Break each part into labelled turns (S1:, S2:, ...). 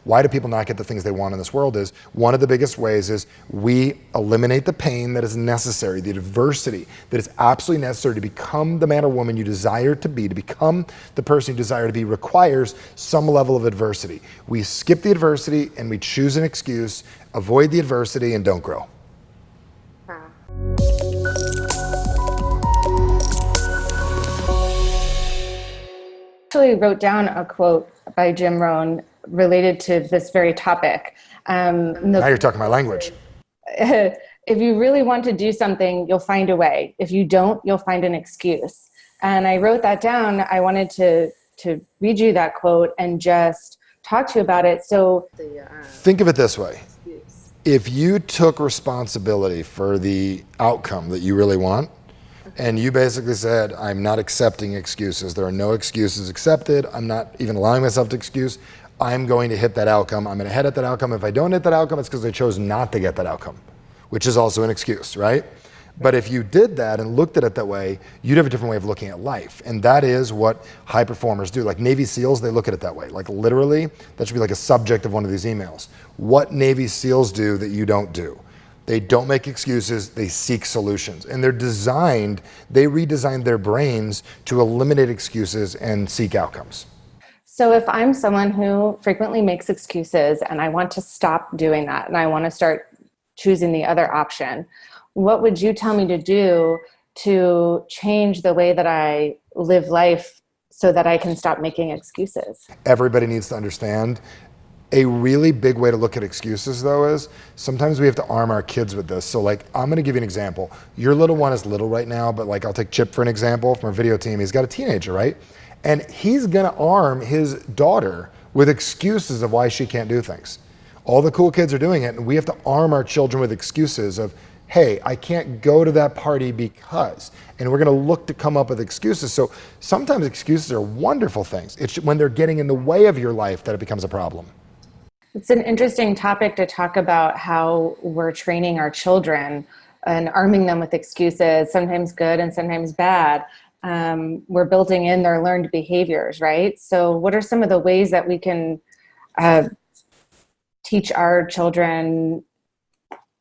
S1: Why do people not get the things they want in this world is one of the biggest ways is we eliminate the pain that is necessary, the adversity that is absolutely necessary to become the man or woman you desire to become the person you desire to be requires some level of adversity. We skip the adversity and we choose an excuse, avoid the adversity and don't grow.
S2: Actually wrote down a quote by Jim Rohn related to this very topic.
S1: Now you're talking my language.
S2: If you really want to do something, you'll find a way. If you don't, you'll find an excuse. And I wrote that down. I wanted to read you that quote and just talk to you about it. So
S1: think of it this way. If you took responsibility for the outcome that you really want, and you basically said, I'm not accepting excuses. There are no excuses accepted. I'm not even allowing myself to excuse. I'm going to hit that outcome. I'm going to head at that outcome. If I don't hit that outcome, it's because I chose not to get that outcome, which is also an excuse, right? But if you did that and looked at it that way, you'd have a different way of looking at life. And that is what high performers do. Like Navy SEALs, they look at it that way. Like literally, that should be like a subject of one of these emails. What Navy SEALs do that you don't do. They don't make excuses, they seek solutions. And they redesigned their brains to eliminate excuses and seek outcomes.
S2: So if I'm someone who frequently makes excuses and I want to stop doing that and I want to start choosing the other option, what would you tell me to do to change the way that I live life so that I can stop making excuses?
S1: Everybody needs to understand. A really big way to look at excuses though is sometimes we have to arm our kids with this. So like, I'm gonna give you an example. Your little one is little right now, but like I'll take Chip for an example from our video team. He's got a teenager, right? And he's gonna arm his daughter with excuses of why she can't do things. All the cool kids are doing it and we have to arm our children with excuses of, hey, I can't go to that party because, and we're gonna look to come up with excuses. So sometimes excuses are wonderful things. It's when they're getting in the way of your life that it becomes a problem.
S2: It's an interesting topic to talk about how we're training our children and arming them with excuses, sometimes good and sometimes bad. We're building in their learned behaviors, right? So what are some of the ways that we can teach our children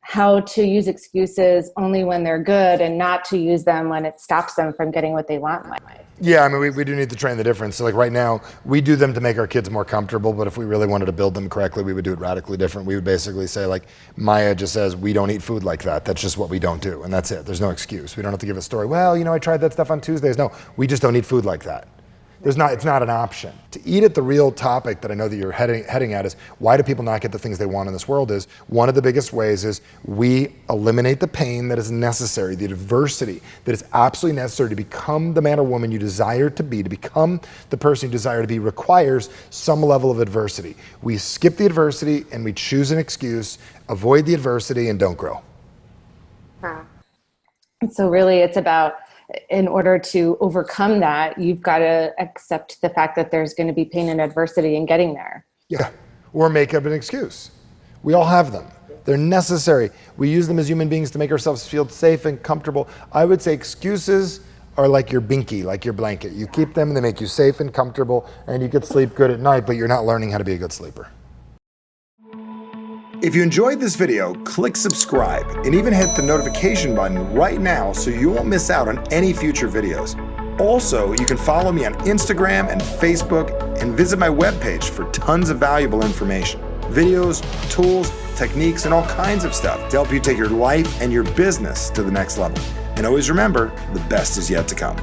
S2: how to use excuses only when they're good and not to use them when it stops them from getting what they want in life?
S1: Yeah, I mean, we do need to train the difference. So like right now, we do them to make our kids more comfortable, but if we really wanted to build them correctly, we would do it radically different. We would basically say like, Maya just says, we don't eat food like that. That's just what we don't do. And that's it. There's no excuse. We don't have to give a story. Well, I tried that stuff on Tuesdays. No, we just don't eat food like that. It's not an option. To eat at the real topic that I know that you're heading at is why do people not get the things they want in this world is one of the biggest ways is we eliminate the pain that is necessary, the adversity that is absolutely necessary to become the man or woman you desire to become the person you desire to be requires some level of adversity. We skip the adversity and we choose an excuse, avoid the adversity and don't grow.
S2: So really it's about, in order to overcome that, you've got to accept the fact that there's going to be pain and adversity in getting there.
S1: Yeah, or make up an excuse. We all have them. They're necessary. We use them as human beings to make ourselves feel safe and comfortable. I would say excuses are like your binky, like your blanket. You keep them and they make you safe and comfortable and you could sleep good at night, but you're not learning how to be a good sleeper. If you enjoyed this video, click subscribe and even hit the notification button right now so you won't miss out on any future videos. Also, you can follow me on Instagram and Facebook and visit my webpage for tons of valuable information. Videos, tools, techniques, and all kinds of stuff to help you take your life and your business to the next level. And always remember, the best is yet to come.